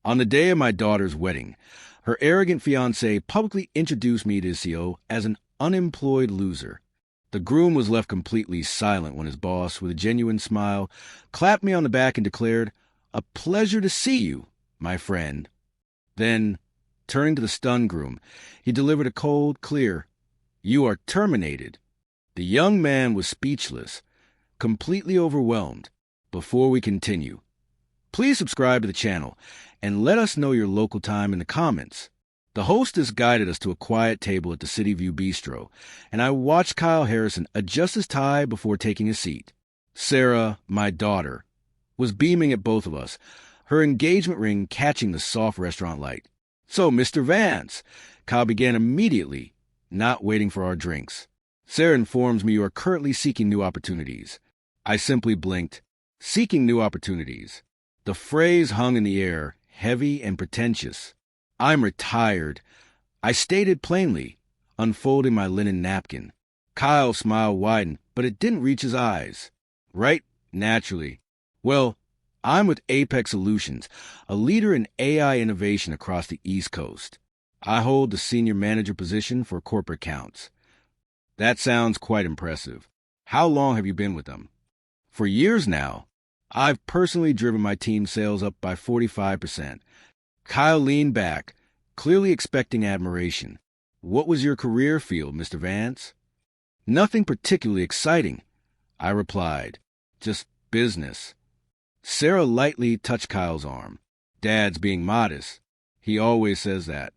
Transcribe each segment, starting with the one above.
On the day of my daughter's wedding, her arrogant fiancé publicly introduced me to his CEO as an unemployed loser. The groom was left completely silent when his boss, with a genuine smile, clapped me on the back and declared, "A pleasure to see you, my friend." Then, turning to the stunned groom, he delivered a cold, clear, "You are terminated." The young man was speechless, completely overwhelmed. Before we continue, please subscribe to the channel and let us know your local time in the comments. The hostess guided us to a quiet table at the City View Bistro, and I watched Kyle Harrison adjust his tie before taking a seat. Sarah, my daughter, was beaming at both of us, her engagement ring catching the soft restaurant light. "So, Mr. Vance," Kyle began immediately, not waiting for our drinks. "Sarah informs me you are currently seeking new opportunities." I simply blinked. Seeking new opportunities. The phrase hung in the air, heavy and pretentious. "I'm retired," I stated plainly, unfolding my linen napkin. Kyle's smile widened, but it didn't reach his eyes. "Right, naturally. Well, I'm with Apex Solutions, a leader in AI innovation across the East Coast. I hold the senior manager position for corporate accounts." "That sounds quite impressive. How long have you been with them?" "For years now. I've personally driven my team's sales up by 45%. Kyle leaned back, clearly expecting admiration. "What was your career field, Mr. Vance?" "Nothing particularly exciting," I replied. "Just business." Sarah lightly touched Kyle's arm. "Dad's being modest. He always says that."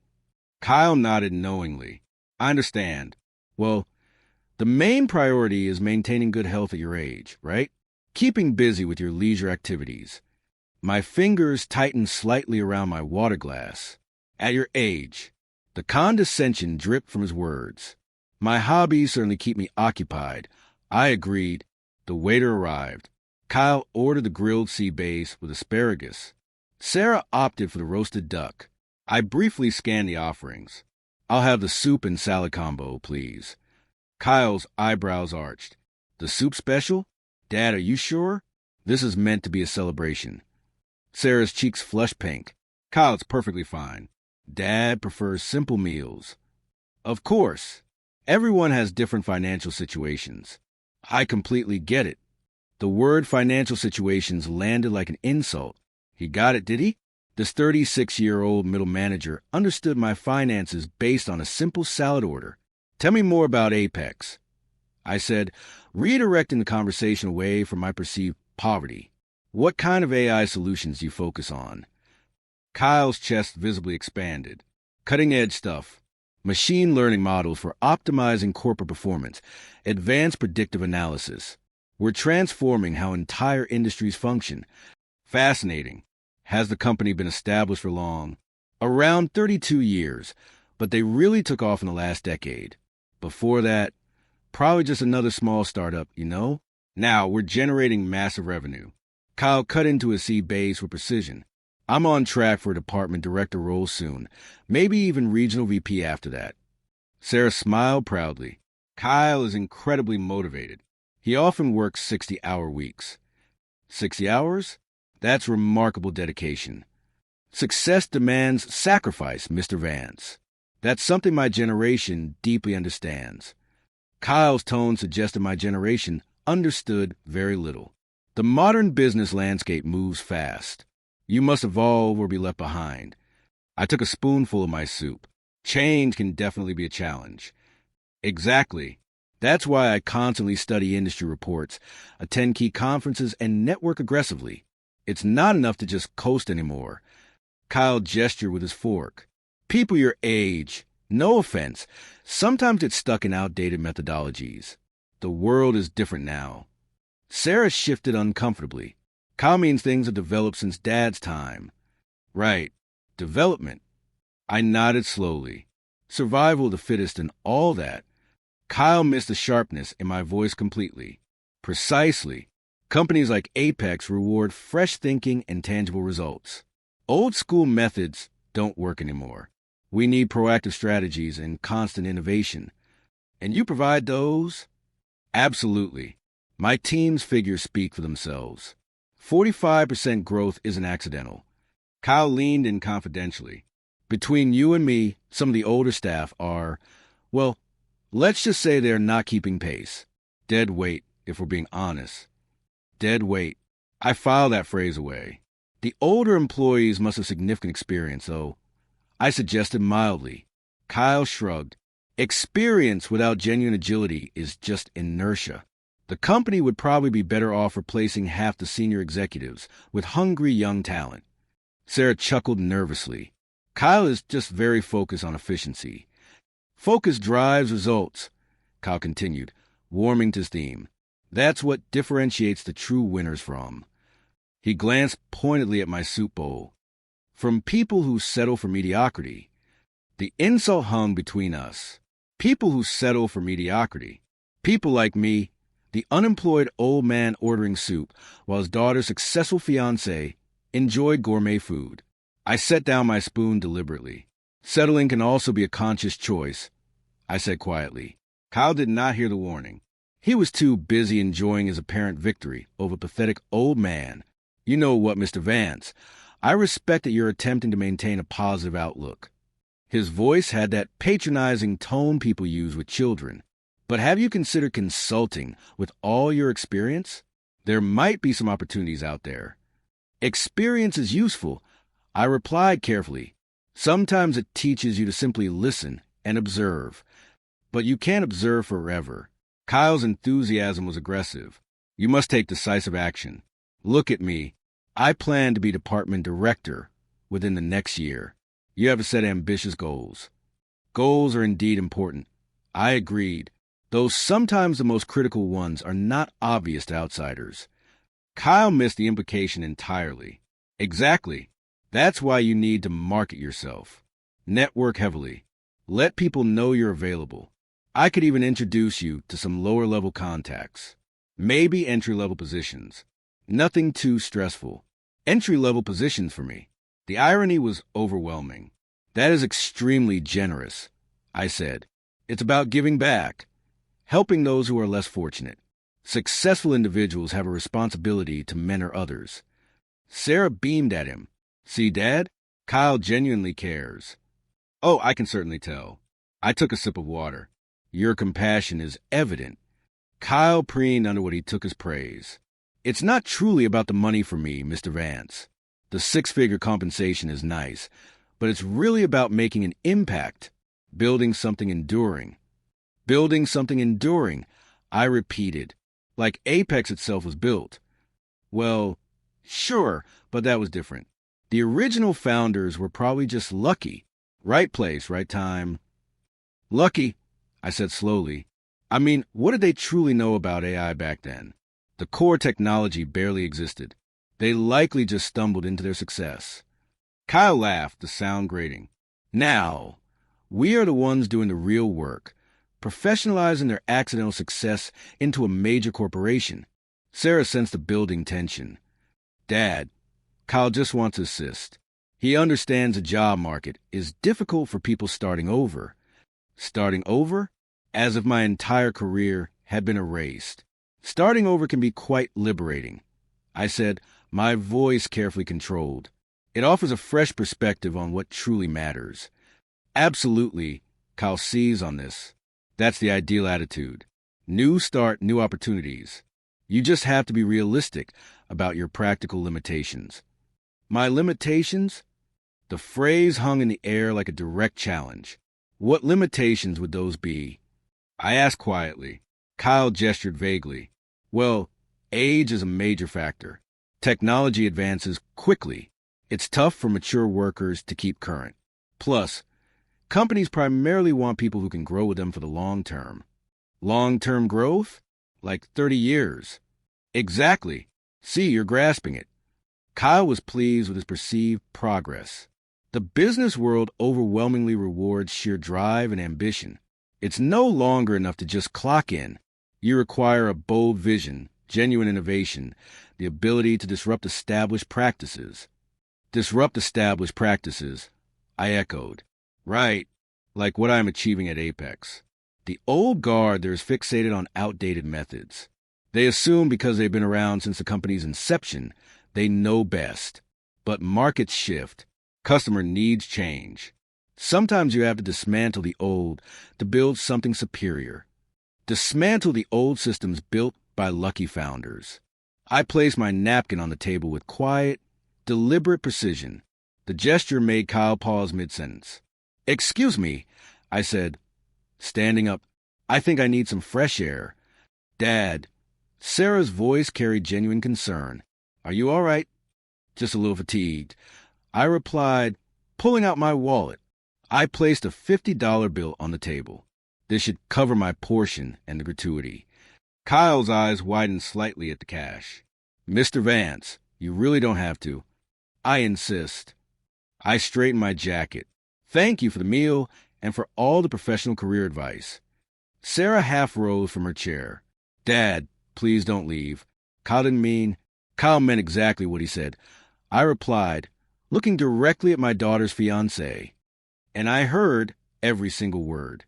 Kyle nodded knowingly. "I understand. Well, the main priority is maintaining good health at your age, right? Keeping busy with your leisure activities." My fingers tightened slightly around my water glass. "At your age." The condescension dripped from his words. "My hobbies certainly keep me occupied." I agreed. The waiter arrived. Kyle ordered the grilled sea bass with asparagus. Sarah opted for the roasted duck. I briefly scanned the offerings. "I'll have the soup and salad combo, please." Kyle's eyebrows arched. "The soup special? Dad, are you sure? This is meant to be a celebration." Sarah's cheeks flushed pink. "Kyle, it's perfectly fine. Dad prefers simple meals." "Of course. Everyone has different financial situations." I completely get it. The word financial situations landed like an insult. He got it, did he? This 36-year-old middle manager understood my finances based on a simple salad order. "Tell me more about Apex," I said, redirecting the conversation away from my perceived poverty. "What kind of AI solutions do you focus on?" Kyle's chest visibly expanded. "Cutting-edge stuff. Machine learning models for optimizing corporate performance. Advanced predictive analysis. We're transforming how entire industries function." "Fascinating. Has the company been established for long?" "Around 32 years, but they really took off in the last decade. Before that, probably just another small startup, you know? Now we're generating massive revenue." Kyle cut into his sea bass with precision. "I'm on track for a department director role soon, maybe even regional VP after that." Sarah smiled proudly. Kyle is incredibly motivated. He often works 60-hour weeks. 60 hours? That's remarkable dedication. Success demands sacrifice, Mr. Vance. That's something my generation deeply understands. Kyle's tone suggested my generation understood very little. The modern business landscape moves fast. You must evolve or be left behind. I took a spoonful of my soup. Change can definitely be a challenge. Exactly. That's why I constantly study industry reports, attend key conferences, and network aggressively. It's not enough to just coast anymore. Kyle gestured with his fork. People your age, no offense, sometimes get stuck in outdated methodologies. The world is different now. Sarah shifted uncomfortably. Kyle means things have developed since Dad's time. Right. Development. I nodded slowly. Survival of the fittest and all that. Kyle missed the sharpness in my voice completely. Precisely. Companies like Apex reward fresh thinking and tangible results. Old school methods don't work anymore. We need proactive strategies and constant innovation. And you provide those? Absolutely. My team's figures speak for themselves. 45% growth isn't accidental. Kyle leaned in confidentially. Between you and me, some of the older staff are, well, let's just say they're not keeping pace. Dead weight, if we're being honest. Dead weight. I file that phrase away. The older employees must have significant experience, though. I suggested mildly. Kyle shrugged. Experience without genuine agility is just inertia. The company would probably be better off replacing half the senior executives with hungry young talent. Sarah chuckled nervously. Kyle is just very focused on efficiency. Focus drives results, Kyle continued, warming to his theme. That's what differentiates the true winners from. He glanced pointedly at my soup bowl. From people who settle for mediocrity. The insult hung between us. People who settle for mediocrity. People like me, the unemployed old man ordering soup while his daughter's successful fiancé enjoyed gourmet food. I set down my spoon deliberately. Settling can also be a conscious choice, I said quietly. Kyle did not hear the warning. He was too busy enjoying his apparent victory over a pathetic old man. You know what, Mr. Vance? I respect that you're attempting to maintain a positive outlook. His voice had that patronizing tone people use with children. But have you considered consulting with all your experience? There might be some opportunities out there. Experience is useful, I replied carefully. Sometimes it teaches you to simply listen and observe. But you can't observe forever. Kyle's enthusiasm was aggressive. You must take decisive action. Look at me. I plan to be department director within the next year. You have to set ambitious goals. Goals are indeed important. I agreed, though sometimes the most critical ones are not obvious to outsiders. Kyle missed the implication entirely. Exactly. That's why you need to market yourself. Network heavily. Let people know you're available. I could even introduce you to some lower-level contacts. Maybe entry-level positions. Nothing too stressful. Entry-level positions for me. The irony was overwhelming. That is extremely generous, I said. It's about giving back. Helping those who are less fortunate. Successful individuals have a responsibility to mentor others. Sarah beamed at him. See, Dad? Kyle genuinely cares. Oh, I can certainly tell. I took a sip of water. Your compassion is evident. Kyle preened under what he took as praise. It's not truly about the money for me, Mr. Vance. The six-figure compensation is nice, but it's really about making an impact, building something enduring. Building something enduring, I repeated, like Apex itself was built. Well, sure, but that was different. The original founders were probably just lucky. Right place, right time. Lucky, I said slowly. I mean, what did they truly know about AI back then? The core technology barely existed. They likely just stumbled into their success. Kyle laughed, the sound grating. Now, we are the ones doing the real work, professionalizing their accidental success into a major corporation. Sarah sensed the building tension. Dad, Kyle just wants to assist. He understands the job market is difficult for people starting over. Starting over? As if my entire career had been erased. Starting over can be quite liberating, I said, my voice carefully controlled. It offers a fresh perspective on what truly matters. Absolutely, Kyle sees on this. That's the ideal attitude. New start, new opportunities. You just have to be realistic about your practical limitations. My limitations? The phrase hung in the air like a direct challenge. What limitations would those be? I asked quietly. Kyle gestured vaguely. Well, age is a major factor. Technology advances quickly. It's tough for mature workers to keep current. Plus, companies primarily want people who can grow with them for the long term. Long-term growth? Like 30 years. Exactly. See, you're grasping it. Kyle was pleased with his perceived progress. The business world overwhelmingly rewards sheer drive and ambition. It's no longer enough to just clock in. You require a bold vision, genuine innovation, the ability to disrupt established practices. Disrupt established practices, I echoed. Right, like what I'm achieving at Apex. The old guard there is fixated on outdated methods. They assume because they've been around since the company's inception, they know best. But markets shift. Customer needs change. Sometimes you have to dismantle the old to build something superior. Dismantle the old systems built by lucky founders. I placed my napkin on the table with quiet, deliberate precision. The gesture made Kyle pause mid-sentence. "Excuse me," I said, standing up. "I think I need some fresh air." "Dad." Sarah's voice carried genuine concern. "Are you all right?" "Just a little fatigued," I replied, pulling out my wallet. I placed a $50 bill on the table. This should cover my portion and the gratuity. Kyle's eyes widened slightly at the cash. "Mr. Vance, you really don't have to." "I insist." I straightened my jacket. "Thank you for the meal and for all the professional career advice." Sarah half rose from her chair. "Dad, please don't leave." Kyle meant exactly what he said. I replied, looking directly at my daughter's fiancé. And I heard every single word.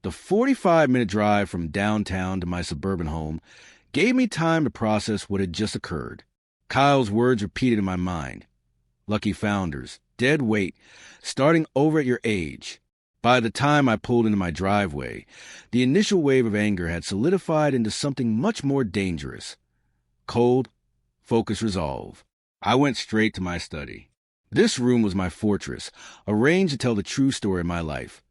The 45-minute drive from downtown to my suburban home gave me time to process what had just occurred. Kyle's words repeated in my mind. Lucky founders, dead weight, starting over at your age. By the time I pulled into my driveway, the initial wave of anger had solidified into something much more dangerous. Cold, focused resolve. I went straight to my study. This room was my fortress, arranged to tell the true story of my life.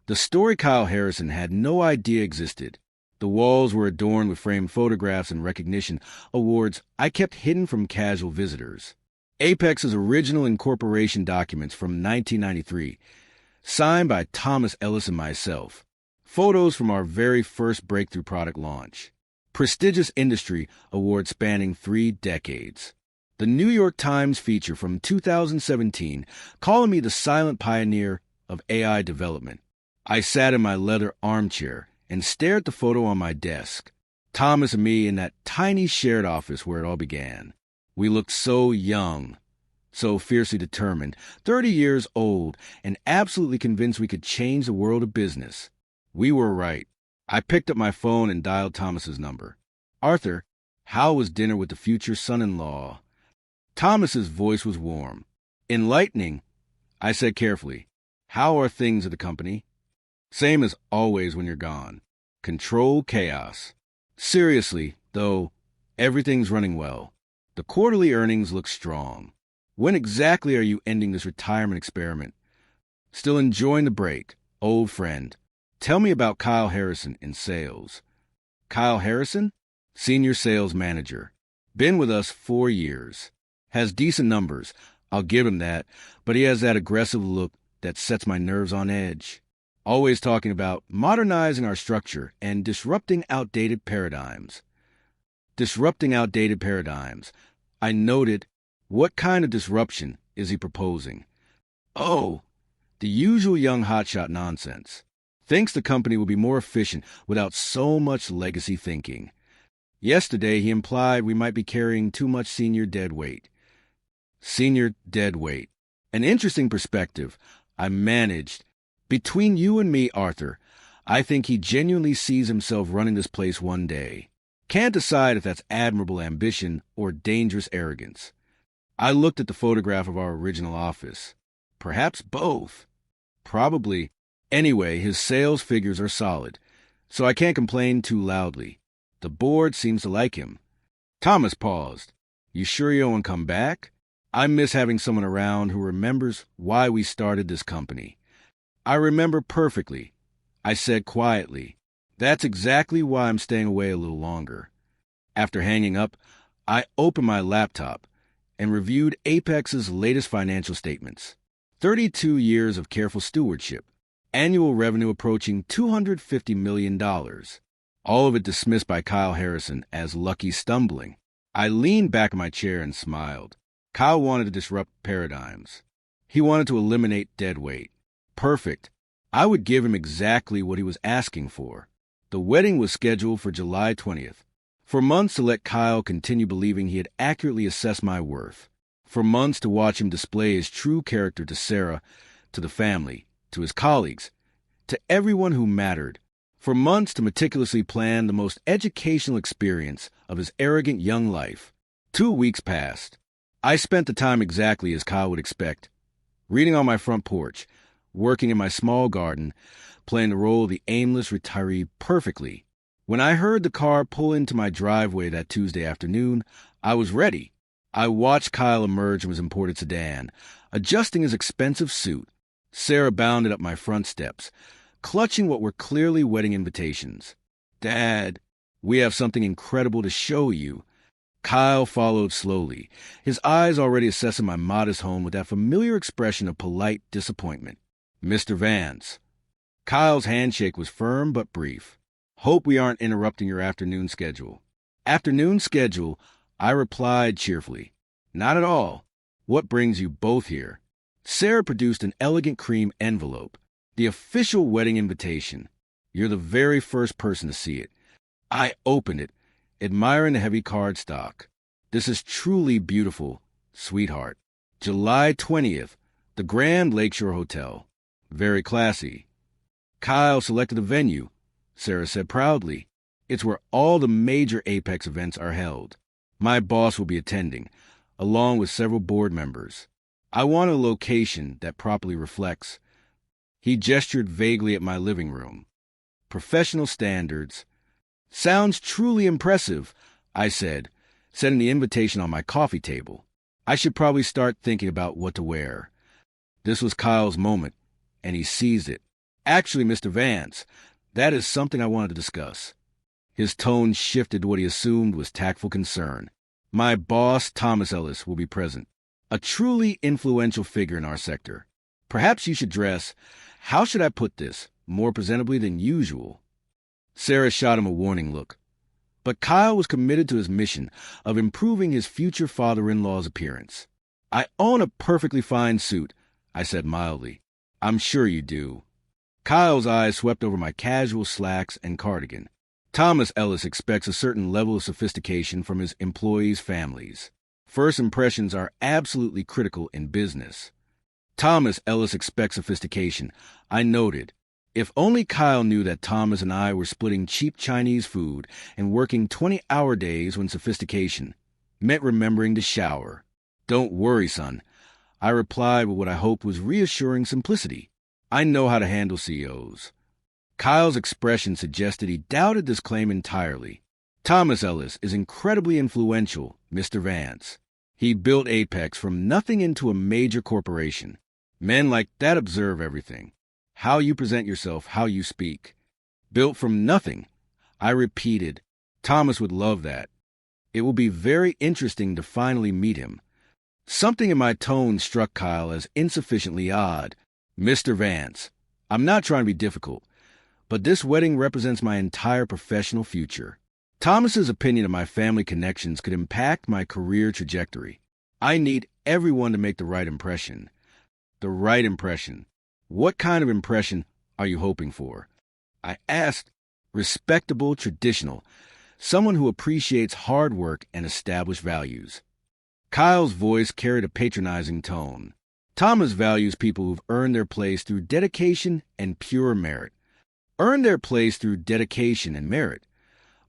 The story Kyle Harrison had no idea existed. The walls were adorned with framed photographs and recognition awards I kept hidden from casual visitors. Apex's original incorporation documents from 1993, signed by Thomas Ellis and myself. Photos from our very first breakthrough product launch. Prestigious industry award spanning 3 decades. The New York Times feature from 2017 calling me the silent pioneer of AI development. I sat in my leather armchair and stared at the photo on my desk. Thomas and me in that tiny shared office where it all began. We looked so young, so fiercely determined, 30 years old, and absolutely convinced we could change the world of business. We were right. I picked up my phone and dialed Thomas's number. "Arthur, how was dinner with the future son-in-law?" Thomas's voice was warm. "Enlightening," I said carefully. "How are things at the company?" "Same as always when you're gone. Control chaos." "Seriously, though, everything's running well. The quarterly earnings look strong. When exactly are you ending this retirement experiment?" "Still enjoying the break. Old friend. Tell me about Kyle Harrison in sales." "Kyle Harrison? Senior sales manager. Been with us 4 years. Has decent numbers, I'll give him that, but he has that aggressive look that sets my nerves on edge. Always talking about modernizing our structure and disrupting outdated paradigms." Disrupting outdated paradigms. I noted, what kind of disruption is he proposing? "Oh, the usual young hotshot nonsense. Thinks the company will be more efficient without so much legacy thinking. Yesterday he implied we might be carrying too much senior dead weight." Senior dead weight. An interesting perspective. I managed. "Between you and me, Arthur, I think he genuinely sees himself running this place one day. Can't decide if that's admirable ambition or dangerous arrogance." I looked at the photograph of our original office. Perhaps both. Probably. Anyway, his sales figures are solid, so I can't complain too loudly. The board seems to like him. Thomas paused. "You sure you don't want to come back? I miss having someone around who remembers why we started this company." "I remember perfectly," I said quietly. "That's exactly why I'm staying away a little longer." After hanging up, I opened my laptop and reviewed Apex's latest financial statements. 32 years of careful stewardship. Annual revenue approaching $250 million. All of it dismissed by Kyle Harrison as lucky stumbling. I leaned back in my chair and smiled. Kyle wanted to disrupt paradigms. He wanted to eliminate dead weight. Perfect. I would give him exactly what he was asking for. The wedding was scheduled for July 20th. For months to let Kyle continue believing he had accurately assessed my worth. For months to watch him display his true character to Sarah, to the family, to his colleagues, to everyone who mattered. For months to meticulously plan the most educational experience of his arrogant young life. 2 weeks passed. I spent the time exactly as Kyle would expect, reading on my front porch, working in my small garden, playing the role of the aimless retiree perfectly. When I heard the car pull into my driveway that Tuesday afternoon, I was ready. I watched Kyle emerge from his imported sedan, adjusting his expensive suit. Sarah bounded up my front steps, clutching what were clearly wedding invitations. "Dad, we have something incredible to show you." Kyle followed slowly, his eyes already assessing my modest home with that familiar expression of polite disappointment. "Mr. Vance." Kyle's handshake was firm but brief. "Hope we aren't interrupting your afternoon schedule." "Afternoon schedule?" I replied cheerfully. "Not at all. What brings you both here?" Sarah produced an elegant cream envelope, the official wedding invitation. "You're the very first person to see it." I opened it, admiring the heavy cardstock. "This is truly beautiful, sweetheart. July 20th, the Grand Lakeshore Hotel. Very classy." "Kyle selected a venue," Sarah said proudly. "It's where all the major Apex events are held. My boss will be attending, along with several board members. I want a location that properly reflects." He gestured vaguely at my living room. "Professional standards." "Sounds truly impressive," I said, setting the invitation on my coffee table. I should probably start thinking about what to wear. This was Kyle's moment, and he seized it. "Actually, Mr. Vance, that is something I wanted to discuss." His tone shifted to what he assumed was tactful concern. "My boss, Thomas Ellis, will be present. A truly influential figure in our sector. Perhaps you should dress, how should I put this, more presentably than usual." Sarah shot him a warning look. But Kyle was committed to his mission of improving his future father-in-law's appearance. "I own a perfectly fine suit," I said mildly. "I'm sure you do." Kyle's eyes swept over my casual slacks and cardigan. "Thomas Ellis expects a certain level of sophistication from his employees' families. First impressions are absolutely critical in business." "Thomas Ellis expects sophistication," I noted. If only Kyle knew that Thomas and I were splitting cheap Chinese food and working 20-hour days when sophistication meant remembering to shower. "Don't worry, son," I replied with what I hoped was reassuring simplicity. "I know how to handle CEOs." Kyle's expression suggested he doubted this claim entirely. "Thomas Ellis is incredibly influential, Mr. Vance. He built Apex from nothing into a major corporation. Men like that observe everything. How you present yourself, how you speak. Built from nothing." I repeated. "Thomas would love that. It will be very interesting to finally meet him." Something in my tone struck Kyle as insufficiently odd. "Mr. Vance, I'm not trying to be difficult, but this wedding represents my entire professional future. Thomas's opinion of my family connections could impact my career trajectory. I need everyone to make the right impression." "The right impression. What kind of impression are you hoping for?" I asked. "Respectable, traditional. Someone who appreciates hard work and established values." Kyle's voice carried a patronizing tone. "Thomas values people who've earned their place through dedication and pure merit." Earned their place through dedication and merit.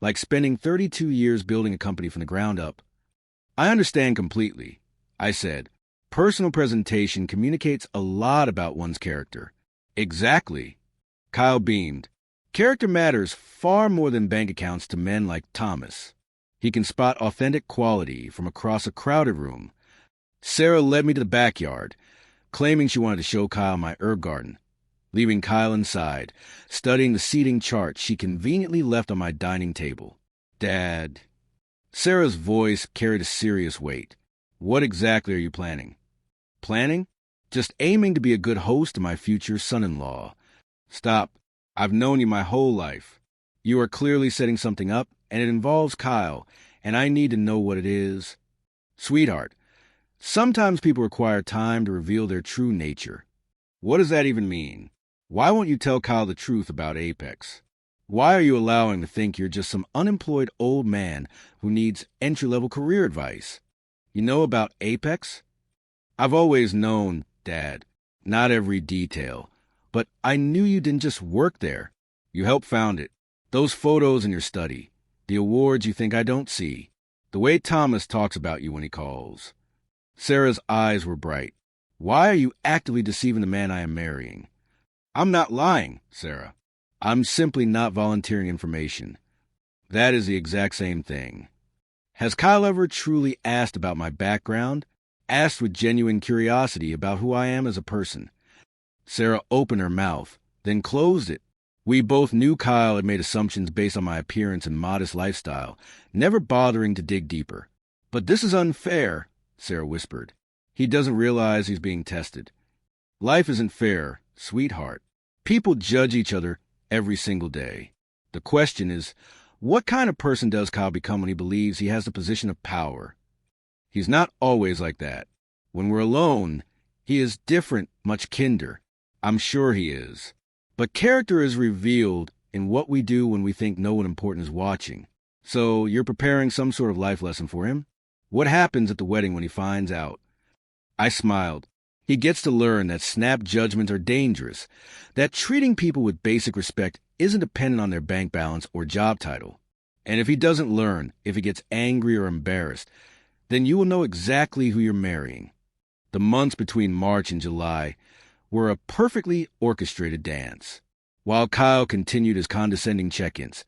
Like spending 32 years building a company from the ground up. "I understand completely," I said. "Personal presentation communicates a lot about one's character." "Exactly." Kyle beamed. "Character matters far more than bank accounts to men like Thomas. He can spot authentic quality from across a crowded room." Sarah led me to the backyard, claiming she wanted to show Kyle my herb garden, leaving Kyle inside, studying the seating chart she conveniently left on my dining table. "Dad." Sarah's voice carried a serious weight. "What exactly are you planning?" "Planning? Just aiming to be a good host to my future son-in-law." "Stop. I've known you my whole life. You are clearly setting something up, and it involves Kyle, and I need to know what it is." "Sweetheart, sometimes people require time to reveal their true nature." "What does that even mean? Why won't you tell Kyle the truth about Apex? Why are you allowing him to think you're just some unemployed old man who needs entry-level career advice? You know about Apex?" "I've always known, Dad. Not every detail. But I knew you didn't just work there. You helped found it. Those photos in your study. The awards you think I don't see. The way Thomas talks about you when he calls." Sarah's eyes were bright. Why are you actively deceiving the man I am marrying? I'm not lying, Sarah. I'm simply not volunteering information. That is the exact same thing. Has Kyle ever truly asked about my background? Asked with genuine curiosity about who I am as a person? Sarah opened her mouth, then closed it. We both knew Kyle had made assumptions based on my appearance and modest lifestyle, never bothering to dig deeper. But this is unfair, Sarah whispered. He doesn't realize he's being tested. Life isn't fair, sweetheart. People judge each other every single day. The question is, what kind of person does Kyle become when he believes he has a position of power? He's not always like that. When we're alone, he is different, much kinder. I'm sure he is. But character is revealed in what we do when we think no one important is watching. So you're preparing some sort of life lesson for him? What happens at the wedding when he finds out? I smiled. He gets to learn that snap judgments are dangerous, that treating people with basic respect isn't dependent on their bank balance or job title. And if he doesn't learn, if he gets angry or embarrassed, then you will know exactly who you're marrying. The months between March and July were a perfectly orchestrated dance. While Kyle continued his condescending check-ins,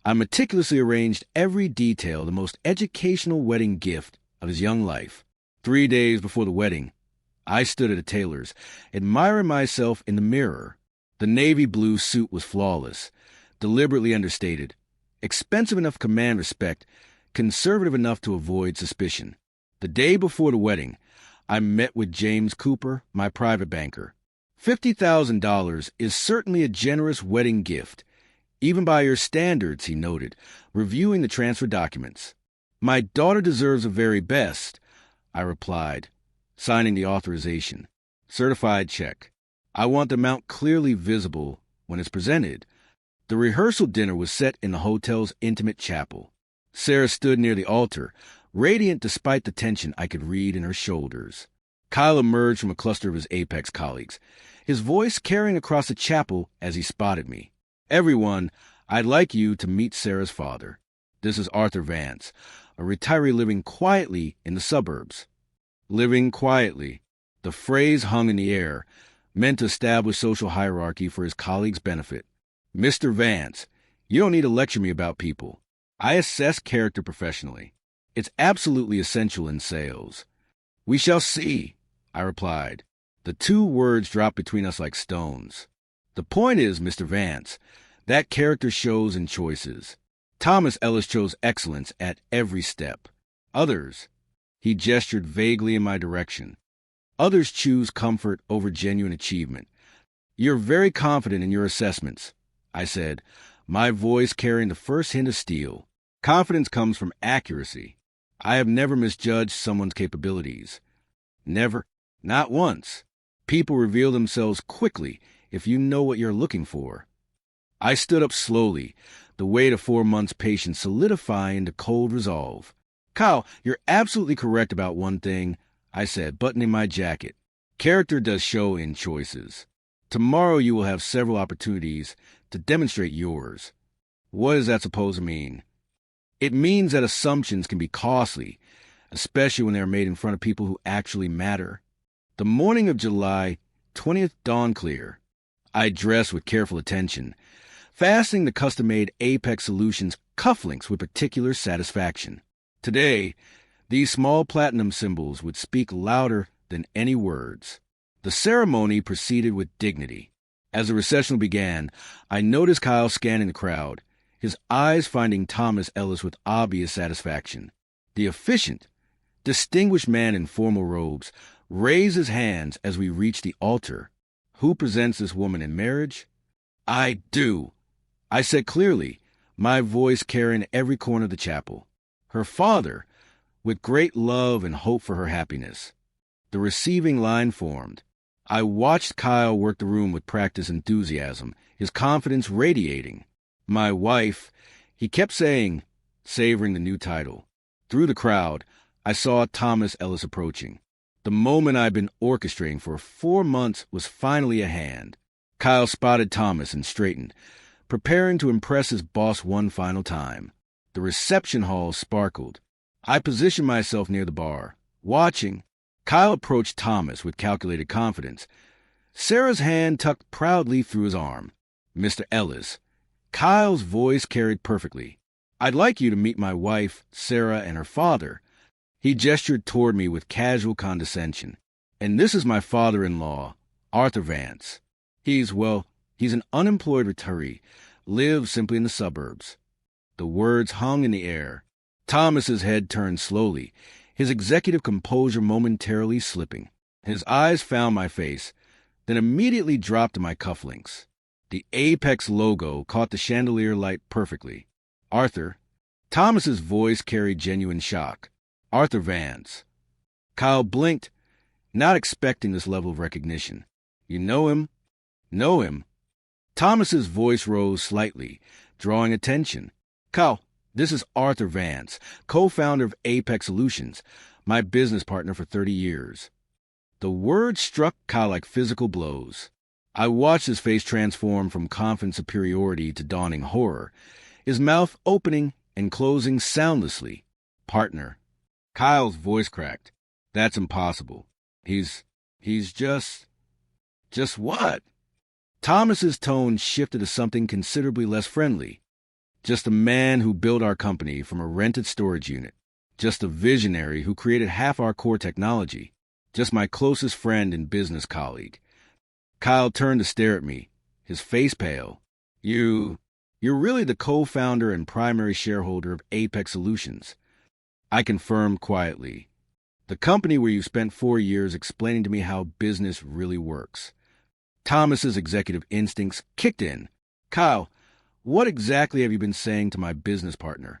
I meticulously arranged every detail, the most educational wedding gift of his young life. 3 days before the wedding, I stood at a tailor's, admiring myself in the mirror. The navy blue suit was flawless, deliberately understated, expensive enough to command respect, conservative enough to avoid suspicion. The day before the wedding, I met with James Cooper, my private banker. $50,000 is certainly a generous wedding gift, even by your standards, he noted, reviewing the transfer documents. My daughter deserves the very best, I replied, signing the authorization. Certified check. I want the amount clearly visible when it's presented. The rehearsal dinner was set in the hotel's intimate chapel. Sarah stood near the altar, radiant despite the tension I could read in her shoulders. Kyle emerged from a cluster of his Apex colleagues, his voice carrying across the chapel as he spotted me. Everyone, I'd like you to meet Sarah's father. This is Arthur Vance, a retiree living quietly in the suburbs. Living quietly. The phrase hung in the air, meant to establish social hierarchy for his colleagues' benefit. Mr. Vance, you don't need to lecture me about people. I assess character professionally. It's absolutely essential in sales. We shall see, I replied. The 2 words dropped between us like stones. The point is, Mr. Vance, that character shows in choices. Thomas Ellis chose excellence at every step. Others, he gestured vaguely in my direction. Others choose comfort over genuine achievement. You're very confident in your assessments, I said, my voice carrying the first hint of steel. Confidence comes from accuracy. I have never misjudged someone's capabilities. Never. Not once. People reveal themselves quickly if you know what you're looking for. I stood up slowly, the weight of 4 months' patience solidifying into cold resolve. Kyle, you're absolutely correct about one thing, I said, buttoning my jacket. Character does show in choices. Tomorrow you will have several opportunities to demonstrate yours. What is that supposed to mean? It means that assumptions can be costly, especially when they are made in front of people who actually matter. The morning of July 20th dawned clear. I dressed with careful attention, fastening the custom-made Apex Solutions cufflinks with particular satisfaction. Today, these small platinum symbols would speak louder than any words. The ceremony proceeded with dignity. As the recessional began, I noticed Kyle scanning the crowd, his eyes finding Thomas Ellis with obvious satisfaction. The efficient, distinguished man in formal robes raised his hands as we reached the altar. Who presents this woman in marriage? I do, I said clearly, my voice carrying every corner of the chapel. Her father, with great love and hope for her happiness. The receiving line formed. I watched Kyle work the room with practiced enthusiasm, his confidence radiating. My wife, he kept saying, savoring the new title. Through the crowd, I saw Thomas Ellis approaching. The moment I'd been orchestrating for 4 months was finally at hand. Kyle spotted Thomas and straightened, preparing to impress his boss one final time. The reception hall sparkled. I positioned myself near the bar, watching, Kyle approached Thomas with calculated confidence, Sarah's hand tucked proudly through his arm. Mr. Ellis. Kyle's voice carried perfectly. I'd like you to meet my wife, Sarah, and her father. He gestured toward me with casual condescension. And this is my father-in-law, Arthur Vance. He's an unemployed retiree, lives simply in the suburbs. The words hung in the air. Thomas's head turned slowly, his executive composure momentarily slipping. His eyes found my face, then immediately dropped to my cufflinks. The Apex logo caught the chandelier light perfectly. Arthur. Thomas's voice carried genuine shock. Arthur Vance. Kyle blinked, not expecting this level of recognition. You know him? Know him? Thomas's voice rose slightly, drawing attention. Kyle, this is Arthur Vance, co-founder of Apex Solutions, my business partner for 30 years. The words struck Kyle like physical blows. I watched his face transform from confident superiority to dawning horror, his mouth opening and closing soundlessly. Partner. Kyle's voice cracked. That's impossible. He's just what? Thomas's tone shifted to something considerably less friendly. Just a man who built our company from a rented storage unit. Just a visionary who created half our core technology. Just my closest friend and business colleague. Kyle turned to stare at me, his face pale. You're really the co-founder and primary shareholder of Apex Solutions. I confirmed quietly. The company where you spent 4 years explaining to me how business really works. Thomas's executive instincts kicked in. Kyle, what exactly have you been saying to my business partner?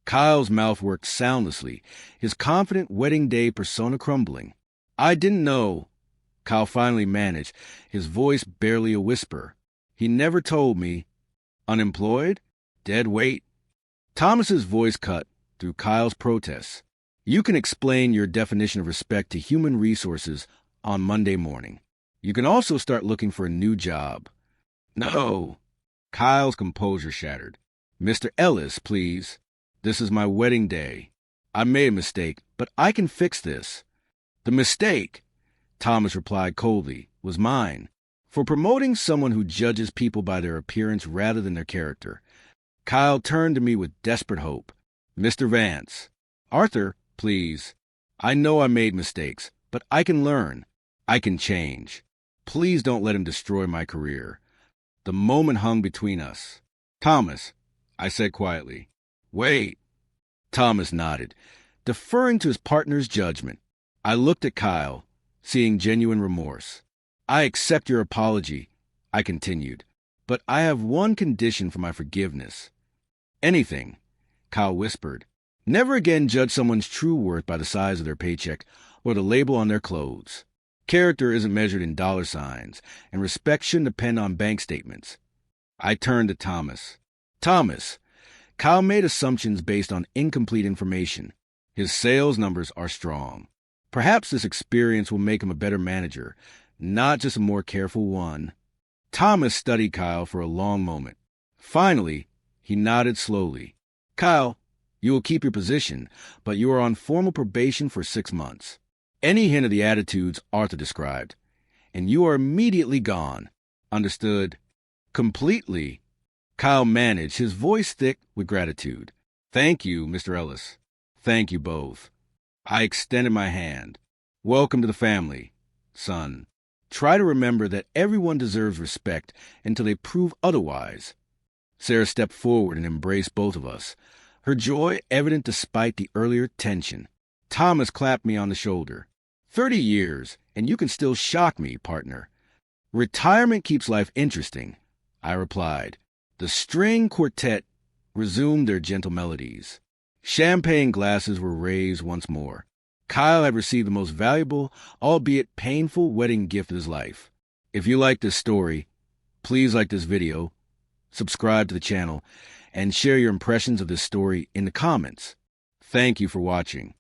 Kyle's mouth worked soundlessly, his confident wedding day persona crumbling. I didn't know, Kyle finally managed, his voice barely a whisper. He never told me. Unemployed? Dead weight? Thomas's voice cut through Kyle's protests. You can explain your definition of respect to human resources on Monday morning. You can also start looking for a new job. No. Kyle's composure shattered. Mr. Ellis, please. This is my wedding day. I made a mistake, but I can fix this. The mistake, Thomas replied coldly, was mine. For promoting someone who judges people by their appearance rather than their character. Kyle turned to me with desperate hope. Mr. Vance. Arthur, please. I know I made mistakes, but I can learn. I can change. Please don't let him destroy my career. The moment hung between us. Thomas, I said quietly. Wait. Thomas nodded, deferring to his partner's judgment. I looked at Kyle, seeing genuine remorse. I accept your apology, I continued, but I have one condition for my forgiveness. Anything, Kyle whispered. Never again judge someone's true worth by the size of their paycheck or the label on their clothes. Character isn't measured in dollar signs, and respect shouldn't depend on bank statements. I turned to Thomas. Thomas, Kyle made assumptions based on incomplete information. His sales numbers are strong. Perhaps this experience will make him a better manager, not just a more careful one. Thomas studied Kyle for a long moment. Finally, he nodded slowly. Kyle, you will keep your position, but you are on formal probation for 6 months. Any hint of the attitudes Arthur described, and you are immediately gone. Understood? Completely. Kyle managed, his voice thick with gratitude. Thank you, Mr. Ellis. Thank you both. I extended my hand. Welcome to the family, son. Try to remember that everyone deserves respect until they prove otherwise. Sarah stepped forward and embraced both of us, her joy evident despite the earlier tension. Thomas clapped me on the shoulder. 30 years, and you can still shock me, partner. Retirement keeps life interesting, I replied. The string quartet resumed their gentle melodies. Champagne glasses were raised once more. Kyle had received the most valuable, albeit painful, wedding gift of his life. If you like this story, please like this video, subscribe to the channel, and share your impressions of this story in the comments. Thank you for watching.